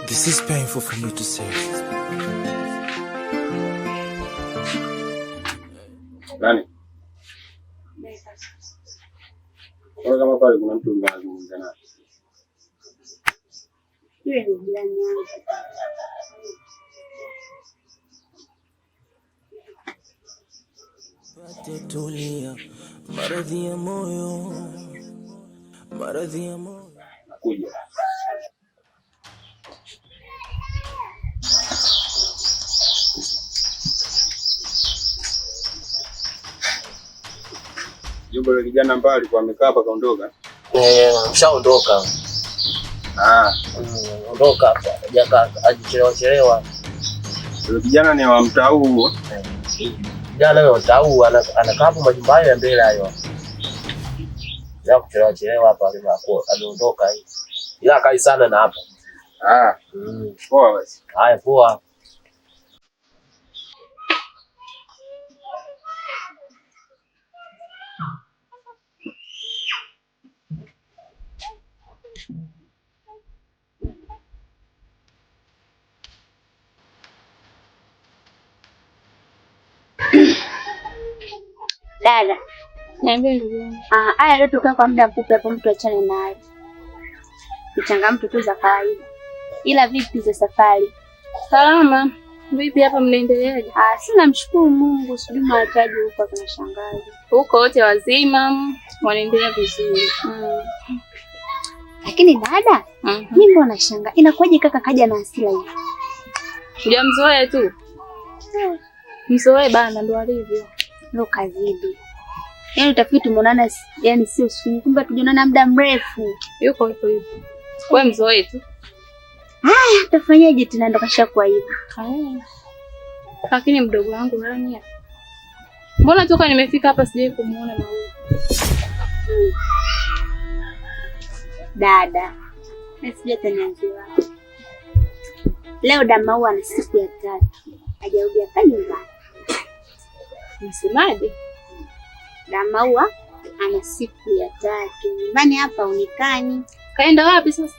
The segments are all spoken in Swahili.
This is painful for me to say. Nani? Kwa kama pale kuna mtu anazungumza naye. Yule ni jirani yangu. Pate tulia, maradhi ya moyo. Maradhi ya moyo. Nakuja. Yule kijana ambaye alikuwa amekaa hapa kaondoka? Ushaondoka. Ondoka hapa. Hajaka ajichelewa. Yule kijana ni wa mtaa huu. Kijana wa mtaa huu anakaa hapo majumba ya mbele hayo. Ya kuchelewa hapa aliondoka hii. Ila kai sana na hapa. Poa basi. Haya poa. Dada. Niambie ndugu yangu. Haya leo tukaa kwa muda mfupi hapo mtu achane naye. Mchangamto tu za kawaida. Ila vipi za safari? Salama. Vipi hapa mnaendeleaje? Sina mshukuru Mungu, sijui mahitaji huko kuna shangazi. Huko wote wazima, wanaendelea vizuri. Lakini dada, mimi mbona nashangaa. Inakuwaje kaka kaja na hasira hivi? Hujamzoea tu. Mzoee bana ndo alivyo. Ndio kazidi. Yaani utafikiri tumeonana yani sio siku kumbe tujonana muda mrefu. Yuko hivyo. Wewe mzoee tu. Utafanyaje tena ndo kashakuwa hivi? Lakini mdogo wangu Rania. Mbona toka nimefika hapa sijai kumuona na huyo? Dada. Sijui atanianzia wapi. Leo Damau ana siku ya 3. Hajarudi hapa nyumbani. Msemaje? Damau ana siku ya 3. Nyumbani hapa unikani. Kaenda wapi sasa?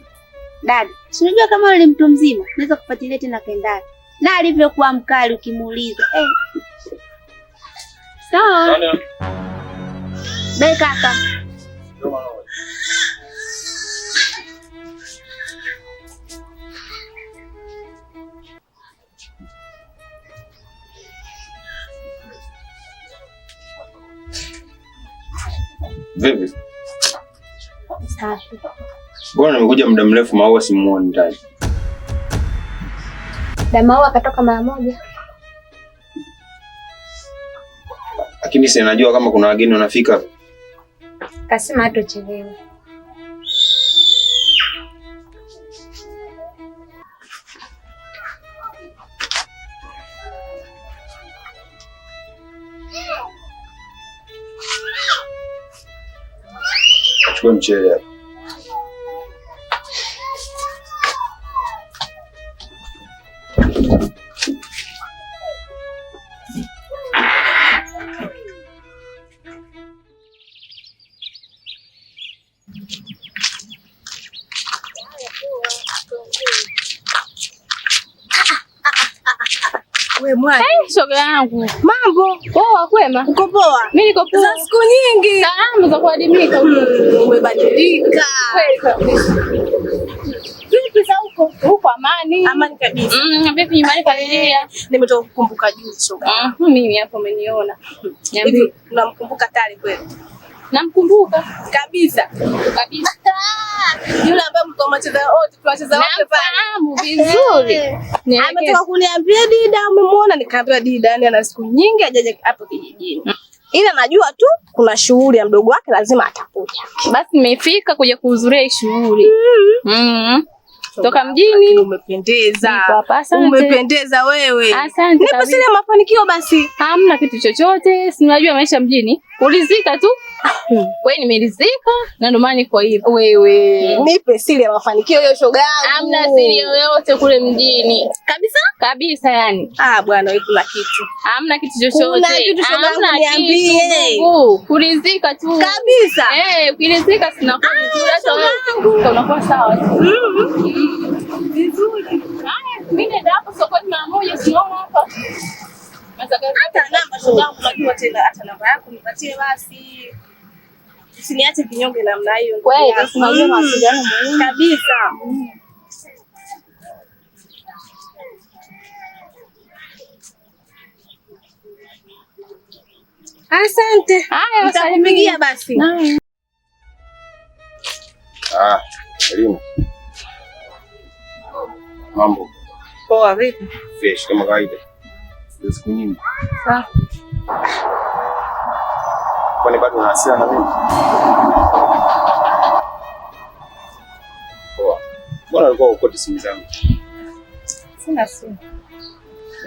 Dada, si unajua kama yule mtu mzima, naweza kufuatilia tena kaenda. Na alivyokuwa mkali ukimuuliza. Sawa. Bye kaka. Vipi? Safi. Bwana nimekuja muda mrefu Maua simuoni ndani. Damau akatoka mara moja. Lakini si najua kama kuna wageni wanafika. Kasema hatochelewa. Chukua mchele hapa. Wewe mwana. Shoga yangu. Mambo? Poa kwema? Uko poa? Mimi niko poa. Za siku nyingi. Salama za kuadimika. Umebadilika. Kweli kabisa. Vipi za huko? Huko amani. Amani kabisa. Vipi nyumbani familia? Nimetoka kukumbuka juzi shoga. Mimi hapo umeniona. Hivi unamkumbuka Tali kweli? Namkumbuka Kabisa. kabisa. Yule ambaye mko macheza wote tunacheza wote pale. Nafahamu vizuri. Ametoka kuniambia Dida umemwona, nikaambia Dida yani ana siku nyingi hajaja hapo kijijini. Ila najua tu kuna shughuli ya mdogo wake lazima atakuja. Basi nimefika kuja kuhudhuria hii shughuli. Toka mjini. Umependeza. Niko hapa, asante. Umependeza wewe. Asante. Nipo sile mafanikio basi. Hamna kitu chochote. Si unajua maisha mjini. Ulizika tu. Wewe nimeridhika na ndio maana niko hivyo. Wewe nipe siri ya mafanikio hiyo shoga yangu. Hamna siri yoyote kule mjini. Kabisa? Kabisa yani. Bwana wewe kuna kitu. Hamna kitu chochote. Kuna kitu shoga yangu niambie. Kuridhika tu. Kabisa. Kuridhika sina kwa vizuri hata wewe. Unakuwa sawa. Vizuri. Mimi nenda hapo sokoni mara moja siona hapa. Hata namba shoga yangu unajua tena hata namba yako nipatie basi. Usiniache kinyonge namna hiyo. Kweli tunajua mawasiliano muhimu kabisa. Asante. Haya, nitakupigia basi. Elina. Mambo. Poa vipi? Fresh kama kawaida. Siku nyingi. Sawa. Kwani bado una hasira na mimi? Poa. Mbona ulikuwa ukoti simu zangu? Sina simu.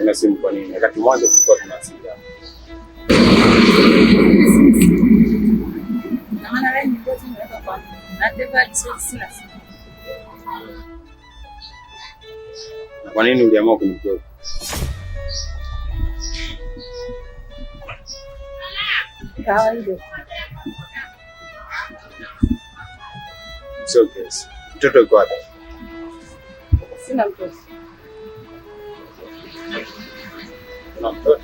Una simu kwa nini? Wakati mwanzo tulikuwa tunawasiliana. Na maana leo nilikuwa nimeweka kwa na sina simu. Kwa nini uliamua kunitoa? Kawaida. Sio kesi. Mtoto yuko wapi? Sina mtoto. Una mtoto?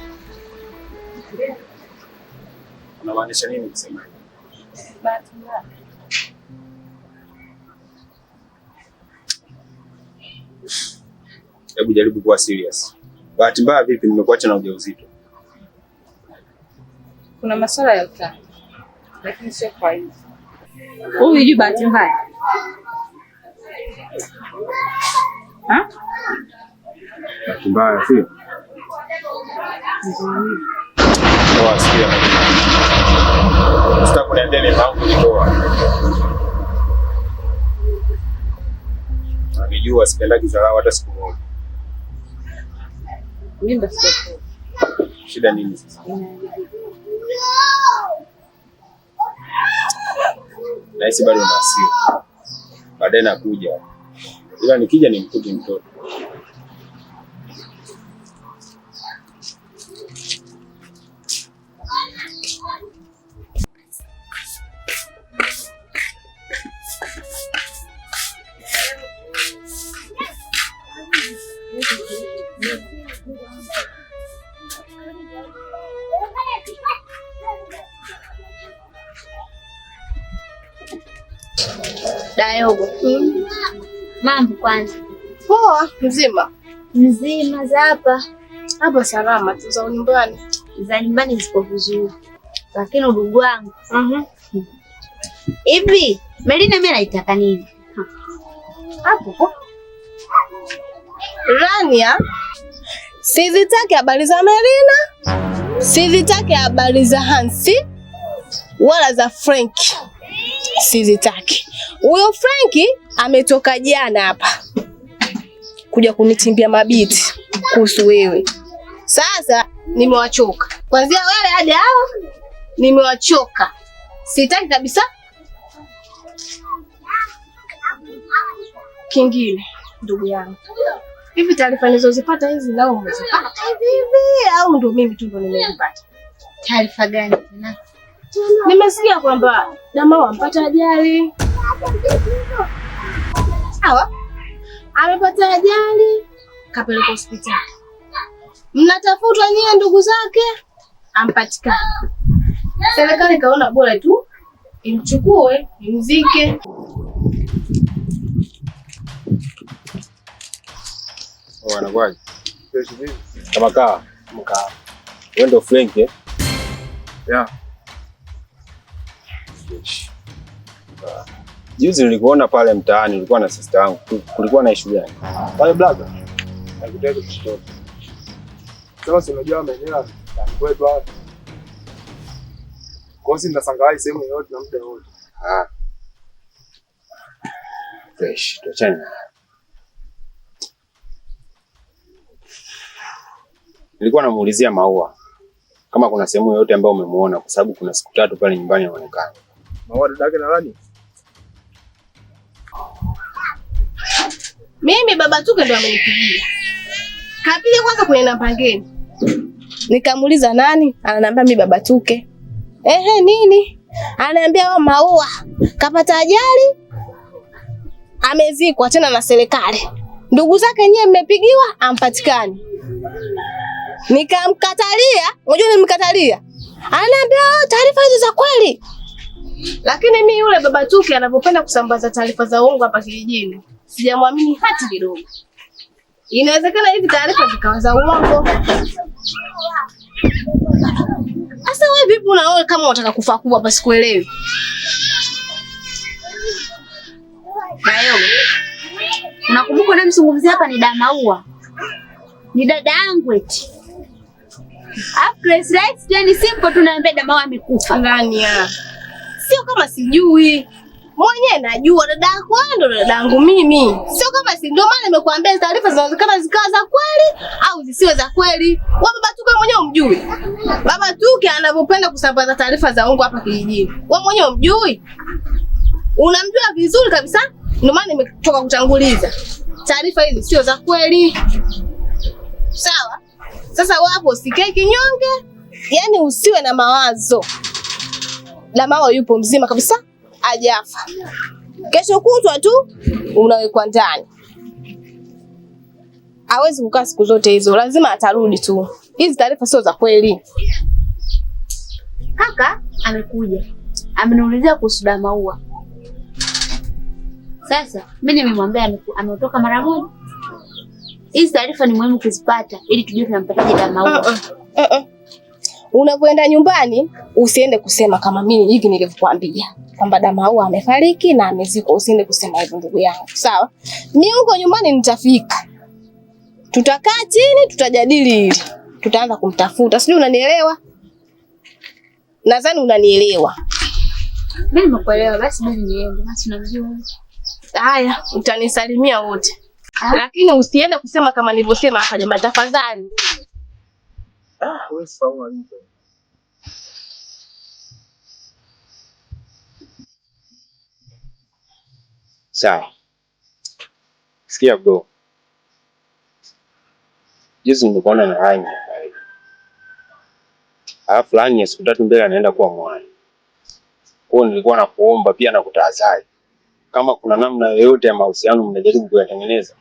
Unamaanisha nini kusema hivyo? Bahati mbaya. Hebu jaribu kuwa serious. Bahati mbaya vipi nimekuacha na ujauzito? Kuna masuala ya utani. Lakini sio kwa hiyo. Wewe unajua bahati mbaya? Bahati mbaya sio? Poa sio. Sitaki kuniambia ni mambo nitoa. Najua sipendagi dharau hata siku moja. Mimi ndo sio. Shida nini sasa? Nahisi bado na hasira. Baadaye nakuja. Ila nikija nimkute mtoto. Dayogo. Mambo kwanza. Poa, mzima. Mzima za hapa. Hapa salama tu za nyumbani. Za nyumbani ziko vizuri. Lakini udugu wangu. Hivi, Melina mimi naitaka nini? Hapo. Rania. Sizitaki habari za Melina. Sizitaki habari za Hansi wala za Franki. Sizitaki. Huyo Franki ametoka jana hapa kuja kunitimbia mabiti kuhusu wewe. Sasa nimewachoka. Kuanzia wewe hadi hao nimewachoka. Sitaki kabisa. Kingine ndugu yangu. Hivi taarifa nilizozipata hizi nao umezipata hivi au ndio mimi tu ndo nimezipata? Taarifa gani tena? Nimesikia kwamba Dama ampata ajali. Sawa? Amepata ajali, kapeleka hospitali. Mnatafutwa nyie ndugu zake, ampatikana. Serikali kaona bora tu imchukue, imzike. Wanakwaje? Kama kaa. Wewe ndio Frank eh? Yeah. Juzi nilikuona pale mtaani, ulikuwa na sister yangu. Kulikuwa na issue gani? Pale blaga. Nakutaka kushtoka. Sasa unajua maeneo kwetu hapa. Kwa hiyo ndasangalai sehemu yote na muda wote. Fresh, tuachane. Nilikuwa namuulizia Maua. kama kuna sehemu yoyote ambayo umemuona, kwa sababu kuna siku 3 pale nyumbani anaonekana. Maua dadake na nani? Mimi baba Tuke ndo amenipigia. Kapiga kwanza kwenye namba ngeni. Nikamuuliza nani? Ananiambia mimi baba Tuke. Nini? Ananiambia Maua kapata ajali. Amezikwa tena na serikali. Ndugu zake nyewe mmepigiwa ampatikani. Nikamkatalia, unajua nimkatalia. Ananiambia taarifa hizo za kweli. Lakini mimi yule baba Tuke anapopenda kusambaza taarifa za uongo hapa kijijini, sijamwamini hata kidogo. Inawezekana hizi taarifa zikawa za uongo. Sasa wewe vipi unaona kama unataka kufa kubwa hapa sikuelewi? Bayo. Unakumbuka na mzungumzia hapa ni dada Maua. Ni dada yangu eti. After right ni simple tunaambia dada Maua amekufa. Ndani ya. Sio kama sijui. Mwenyewe najua dada yako ndo dada yangu mimi. Sio kama si ndio maana nimekuambia taarifa zinawezekana zikawa za kweli au zisiwe za kweli. Wewe baba Tuke mwenyewe umjui. Baba Tuke anapopenda kusambaza taarifa za uongo hapa kijijini. Wewe mwenyewe umjui. Unamjua vizuri kabisa. Ndio maana nimetoka kutanguliza. Taarifa hizi sio za kweli. Sawa? Sasa wewe hapo usikae kinyonge. Yaani usiwe na mawazo. Maua yupo mzima kabisa. Hajafa. Kesho kutwa tu unawekwa ndani. Hawezi kukaa siku zote hizo, lazima atarudi tu. Hizi taarifa sio za kweli. Kaka amekuja. Ameniulizia kuhusu dada Maua. Sasa mimi nimemwambia ametoka mara moja. Hizi taarifa ni muhimu kuzipata ili tujue tunampataje dada Maua. Unapoenda nyumbani usiende kusema kama mimi hivi nilivyokuambia kwamba dada Maua amefariki na amezikwa. Usiende kusema hivyo ndugu yangu. Sawa? Mimi huko nyumbani nitafika. Tutakaa chini tutajadili hili. Tutaanza kumtafuta. Sijui unanielewa? Nadhani unanielewa. Mimi nimekuelewa, basi mimi niende. Basi unamjua. Haya, utanisalimia wote. Lakini usiende kusema kama nilivyosema hapa jamaa, tafadhali. Wewe sawa hizo. Sawa. Sikia bro. Juzi nimekuona na Rani. Alafu Rani siku 3 mbele anaenda kuwa mwana. Kwa hiyo nilikuwa nakuomba pia na kutahadhari. Kama kuna namna yoyote ya mahusiano mnajaribu kuyatengeneza,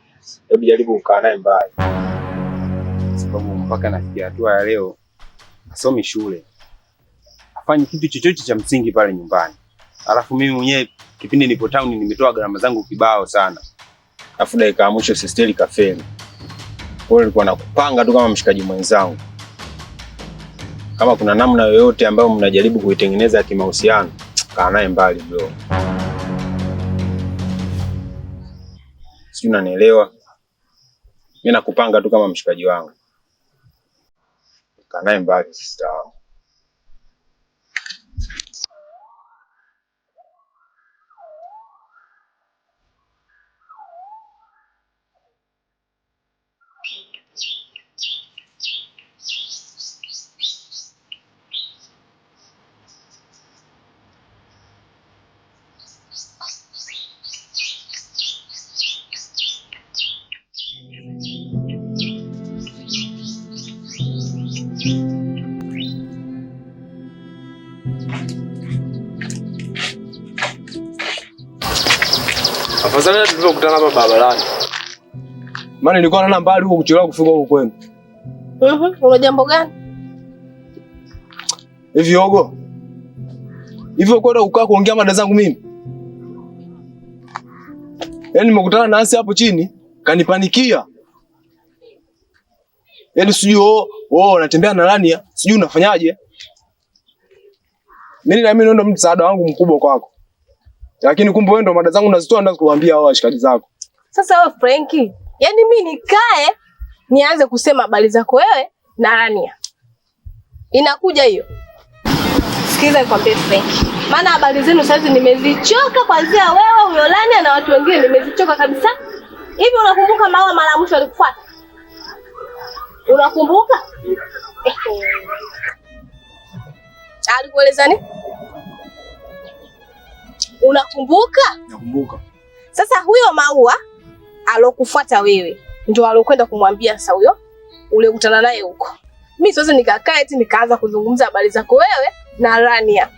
hebu jaribu kukaa naye mbali. Sababu mpaka nafikia hatua ya leo asomi shule. Afanye kitu chochote cha msingi pale nyumbani. Alafu mimi mwenyewe kipindi nipo town nimetoa gharama zangu kibao sana. Alafu dakika ya mwisho sisteli kafeli. Kwa hiyo nilikuwa nakupanga tu kama mshikaji mwenzangu. Kama kuna namna yoyote ambayo mnajaribu kuitengeneza ya kimahusiano, kaa naye mbali bro. Sijui unanielewa? Mimi nakupanga tu kama mshikaji wangu. Kaa naye mbali sister wangu. Afadhali tulivyokutana hapa barabarani. Maana nilikuwa naona mbali huko kuchelewa kufika huko kwenu. Una jambo gani? Hivi Ogo. Hivyo kwenda ukaa kuongea mada zangu mimi. Yaani nimekutana na Asi hapo chini, kanipanikia. Yaani sijui unatembea na Rania, sijui unafanyaje. Mimi na mimi ndo msaada wangu mkubwa kwako. Lakini kumbe wewe ndo mada zangu unazitoa ndio kuambia hao washikaji zako. Sasa wewe Frankie, yaani mimi nikae nianze kusema habari zako wewe na Rania. Inakuja hiyo. Sikiliza nikwambie Frankie. Maana habari zenu sasa nimezichoka kuanzia wewe huyo Rania na watu wengine nimezichoka kabisa. Hivi unakumbuka Maua mara mwisho alikufuata? Unakumbuka? Alikueleza nini? Unakumbuka? Nakumbuka. Sasa huyo Maua alokufuata wewe ndio alokwenda kumwambia sasa huyo ulikutana naye huko. Mimi siwezi nikakaa eti nikaanza kuzungumza habari zako wewe na Rania.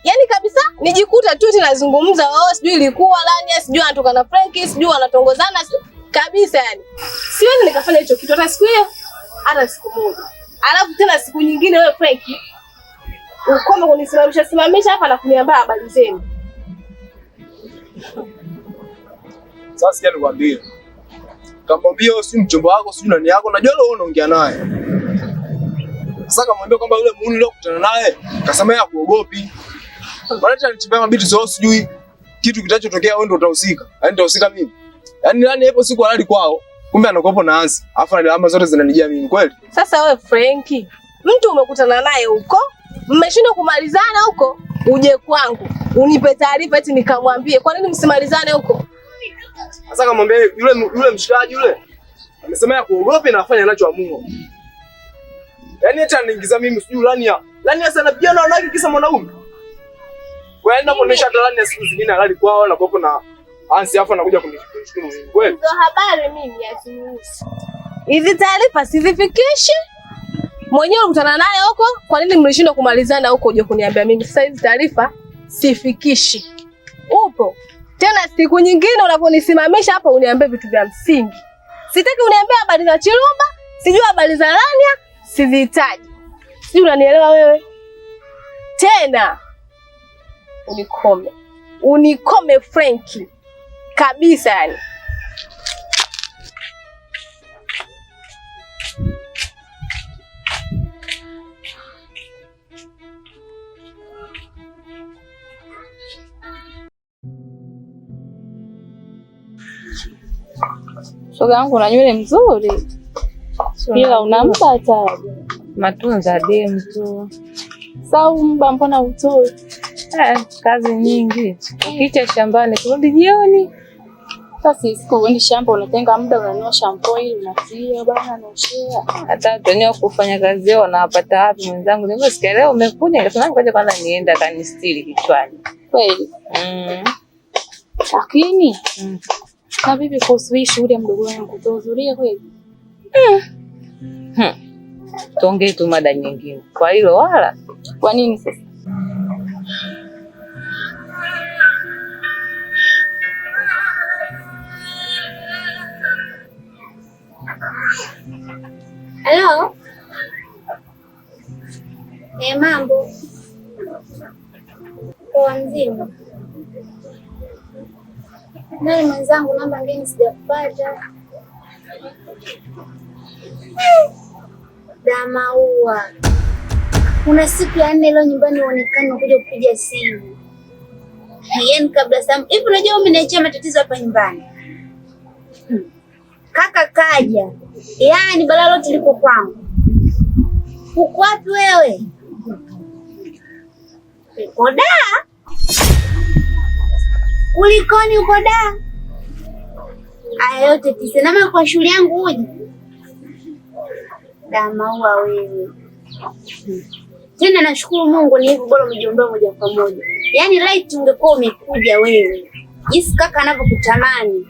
Yaani kabisa nijikuta tu tunazungumza sijui ilikuwa Rania, sijui anatoka na Frankie, sijui wanatongozana kabisa yani. Siwezi nikafanya hicho kitu hata siku hiyo, hata siku moja. Alafu tena siku nyingine wewe Frankie ukome kunisimamisha hapa na kuniambia habari zenu. Sasa sikia nikwambie. Kamwambia wewe si mchumba wako, si nani yako, najua leo unaongea naye. Sasa kamwambia kwamba yule muuni leo kukutana naye, kasema yeye hakuogopi. Bwana alichipea mabiti sio sijui kitu kitachotokea wewe ndio utahusika. Yaani nitahusika mimi. Yaani nani hapo siku halali kwao, kumbe anakopo na Hansi. Alafu alama zote zinanijia mimi kweli. Sasa wewe Frankie, mtu umekutana naye huko, mmeshindwa kumalizana huko, uje kwangu, unipe taarifa eti nikamwambie. Kwa nini msimalizane huko? Sasa kamwambia yule mshikaji yule amesema ya kuogopa na afanye anachoamua. Yaani hata anaingiza mimi sijui Rania sana pigana wanawake kisa mwanaume. Kwa hiyo naponesha hata Rania siku zingine halali kwao na kopo na Hansi afa anakuja kunishtumu mimi. Kweli? Ndio habari mimi yasimuhusu. Hizi taarifa sizifikishi. Mwenyewe mkutana naye huko, kwa nini mlishindwa kumalizana huko uje kuniambia mimi? Sasa hizi taarifa sifikishi. Upo. Tena siku nyingine unaponisimamisha hapa uniambie vitu vya msingi. Sitaki uniambie habari za Chilumba, sijui habari za Rania, sizihitaji. Sijui unanielewa wewe? Tena unikome Frankie. Kabisa yani. Shoga yangu na nywele mzuri. Ila unampa tabu. Matunza demu tu. Sau mba mbona utoi? Kazi nyingi. Ukicha shambani kurudi jioni. Sasa siku uendi shamba unatenga muda unanunua shampoo ili unatia bana unaoshea. Hata wenyewe kufanya kazi yao wanapata wapi mwenzangu? Nimesikia leo umekuja nikasema ngoja kwanza nienda kanistiri kichwani. Kweli? Lakini na bibi kuhusu hii shughuli ya mdogo wangu utahudhuria kweli? Tuongee tu mada nyingine. Kwa hilo wala. Kwa nini sasa? Hello? Mambo. Kwa nzima. Nani mwenzangu namba ngeni sijakupata. Maua. Kuna siku ya 4 leo nyumbani uonekane kuja kupiga simu. Yaani kabla saa hivi unajua umeniachia matatizo hapa nyumbani. Kaka kaja. Yaani balaa lote liko kwangu. Uko wapi wewe? Uko da? Kulikoni uko da? Aya yote tisa nama kwa shule yangu uje. Maua wewe. Tena nashukuru Mungu ni hivi bora umejiondoa moja kwa moja. Yaani right ungekuwa umekuja wewe. Jinsi kaka anavyokutamani.